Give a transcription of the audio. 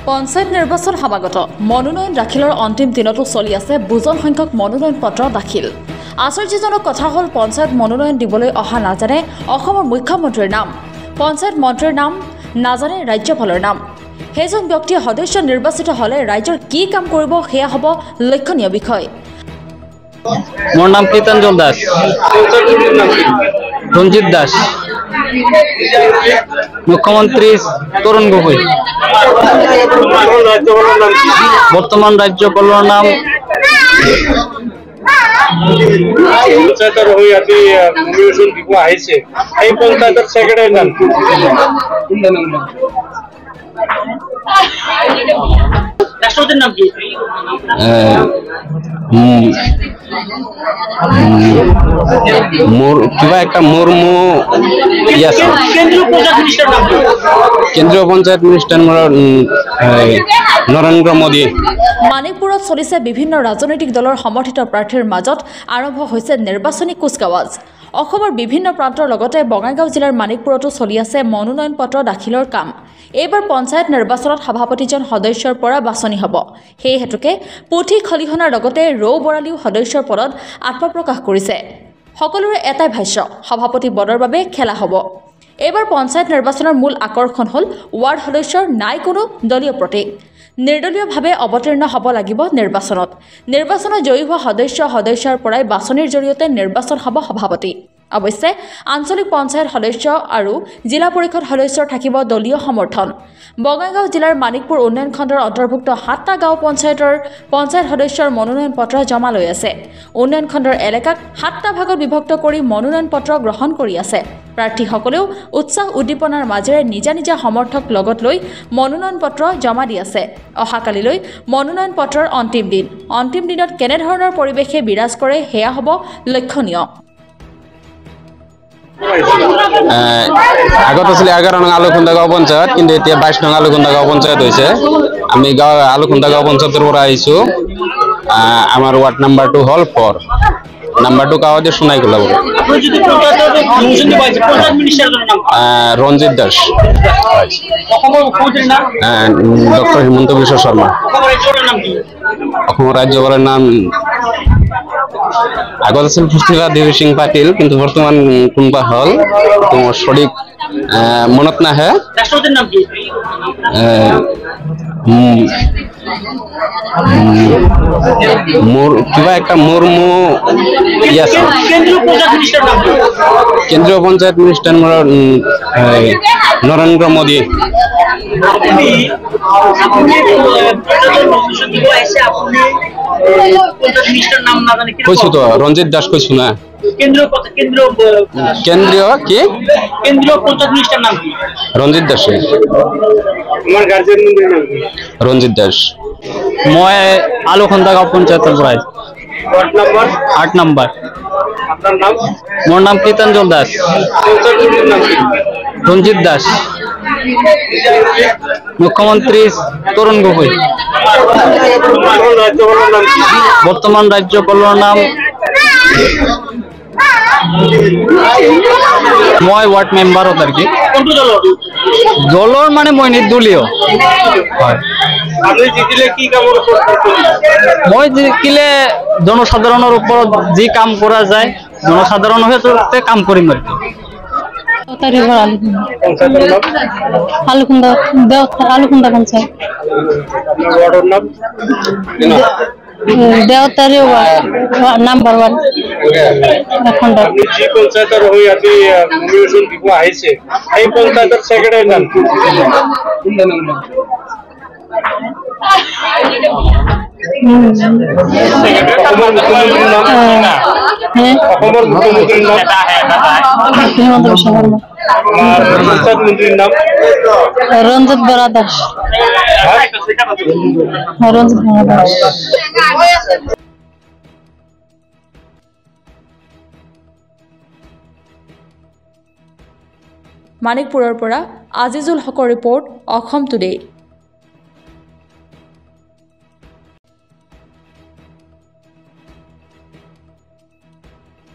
পঞ্চায়ত নিৰ্বাচন সমাগত মনোনয়ন দাখিলৰ অন্তিম দিনতো চলি আছে বুজন সংখ্যক মনোনয়ন পত্ৰ দাখিল। আশ্চৰ্যজনক কথা হ'ল পঞ্চায়ত মনোনয়ন দিবলৈ অহা নাজানে অসমৰ মুখ্যমন্ত্ৰীৰ নাম, পঞ্চায়ত মন্ত্ৰীৰ নাম নাজানে ৰাজ্যপালৰ নাম। সেইজন ব্যক্তিয়ে সদস্য নিৰ্বাচিত হ'লে ৰাজ্যৰ কি কাম কৰিব সেয়া হ'ব লক্ষণীয় বিষয়। মোৰ নাম কীৰ্তঞ্জল দাস, ৰঞ্জিত দাস, মুখ্যমন্ত্ৰী তৰুণ গগৈ, বৰ্তমান ৰাজ্যপালৰ নাম পঞ্চায়তৰ হৈ আজি নমিনেশ্যন দিব আহিছে। এই পঞ্চায়তৰ ছেক্ৰেটাৰীৰ নাম ৰাষ্ট্ৰপতিৰ নাম কি? মোৰ কিবা একটা মুৰ্মু আছে। কেন্দ্ৰীয় পঞ্চায়ত মিনিষ্টাৰ নৰেন্দ্ৰ মোদী। মানিকপুৰত চলিছে বিভিন্ন ৰাজনৈতিক দলৰ সমৰ্থিত প্ৰাৰ্থীৰ মাজত আৰম্ভ হৈছে নিৰ্বাচনী কুচকাৱাজ। অসমৰ বিভিন্ন প্ৰান্তৰ লগতে বঙাইগাঁও জিলাৰ মানিকপুৰতো চলি আছে মনোনয়ন পত্ৰ দাখিলৰ কাম। এইবাৰ পঞ্চায়ত নিৰ্বাচনত সভাপতিজন সদস্যৰ পৰা বাছনি হ'ব। সেই হেতুকে পুথি খলিহনাৰ লগতে ৰৌ বৰালীও সদস্যৰ পদত আত্মপ্ৰকাশ কৰিছে। সকলোৰে এটাই ভাষ্য, সভাপতি পদৰ বাবে খেলা হ'ব। এইবাৰ পঞ্চায়ত নিৰ্বাচনৰ মূল আকৰ্ষণ হ'ল ৱাৰ্ড সদস্যৰ নাই কোনো দলীয় প্ৰতীক। নিৰ্দলীয়ভাৱে অৱতীৰ্ণ হ'ব লাগিব নিৰ্বাচনত। নিৰ্বাচনত জয়ী হোৱা সদস্যৰ পৰাই বাছনিৰ জৰিয়তে নিৰ্বাচন হ'ব সভাপতি। অৱশ্যে আঞ্চলিক পঞ্চায়ত সদস্য আৰু জিলা পৰিষদ সদস্যৰ থাকিব দলীয় সমৰ্থন। বঙাইগাঁও জিলাৰ মানিকপুৰ উন্নয়ন খণ্ডৰ অন্তৰ্ভুক্ত 7টা গাঁও পঞ্চায়তৰ পঞ্চায়ত সদস্যৰ মনোনয়ন পত্ৰ জমা লৈ আছে। উন্নয়ন খণ্ডৰ এলেকাক 7টা ভাগত বিভক্ত কৰি মনোনয়ন পত্ৰ গ্ৰহণ কৰি আছে। প্ৰাৰ্থীসকলেও উৎসাহ উদ্দীপনাৰ মাজেৰে নিজা নিজা সমৰ্থক লগত লৈ মনোনয়ন পত্ৰ জমা দি আছে। অহাকালিলৈ মনোনয়ন পত্ৰৰ অন্তিম দিন। অন্তিম দিনত কেনেধৰণৰ পৰিৱেশে বিৰাজ কৰে সেয়া হ'ব লক্ষণীয়। আগত আছিলে 11 নং আলুখুন্দা গাঁও পঞ্চায়ত, কিন্তু এতিয়া 22 নং আলুখুন্দা গাঁও পঞ্চায়ত হৈছে। আমি আলুখুন্দা গাঁও পঞ্চায়তৰ পৰা আহিছো। আমাৰ ৱাৰ্ড নাম্বাৰটো হ'ল 4, নাম্বাৰটো গাঁৱতে সোণাই খোলা বলে। ৰঞ্জিত দাস, ডক্টৰ হিমন্ত বিশ্ব শৰ্মা। অসমৰ ৰাজ্যপালৰ নাম আগত আছিল পুষ্টিকা দেৱী সিং পাটিল, কিন্তু বৰ্তমান কোনবা হ'ল তোমাৰ সঠিক মনত নাহে। ৰাষ্ট্ৰপতিৰ নাম কি? মোৰ কিবা একটা মুৰ্মু আছে। কেন্দ্ৰীয় পঞ্চায়ত মিনিষ্টাৰ নৰেন্দ্ৰ মোদী। কৈছো তো ৰঞ্জিত দাস কৈছো না। কেন্দ্ৰীয় কি কেন্দ্ৰীয় পঞ্চায়ত মিনিষ্টাৰ নাম কি? ৰঞ্জিত দাস। তোমাৰ গাৰ্জেন মন্ত্ৰীৰ নাম কি? ৰঞ্জিত দাস। মই আলুখুন্দা গাঁও পঞ্চায়তৰ পৰা ৱাৰ্ড নাম্বাৰ 8 নম্বৰ। আপোনাৰ নাম? মোৰ নাম কীৰ্তঞ্জল দাস, পঞ্চায়ত মন্ত্ৰীৰ নাম কি? ৰঞ্জিত দাস, মুখ্যমন্ত্ৰী তৰুণ গগৈ, ৰাজ্যপালৰ নাম কি? বৰ্তমান ৰাজ্যপালৰ নাম মই ৱাৰ্ড মেম্বাৰত আৰু কি কোনটো দলৰ? দলৰ মানে মই নিৰ্দলীয় হয়। আপুনি জিকিলে কি কামৰ ওপৰত? মই জিকিলে জনসাধাৰণৰ ওপৰত যি কাম কৰা যায় জনসাধাৰণৰ ক্ষেত্ৰতে কাম কৰিম আৰু কি। পঞ্চায়তৰ নাম? আলুখুন্দা পঞ্চায়ত। আপোনাৰ ৱাৰ্ডৰ নাম? দেওতাৰি নাম্বাৰ 1 আপনি যে পঞ্চায়তৰ হৈ আজি নমিনেশ্যন দিব আহিছে, এই পঞ্চায়তৰ ছেক্ৰেটাৰীৰ নাম কি? অসমৰ মুখ্যমন্ত্ৰীৰ নাম? হিমন্ত বিশ্ব শৰ্মা। পঞ্চায়ত মন্ত্ৰীৰ নাম? ৰঞ্জিত বৰা দাস। ৰঞ্জিত বৰা দাস। মানিকপুৰৰ পৰা আজিজুল হকৰ ৰিপৰ্ট, অসম টুডে।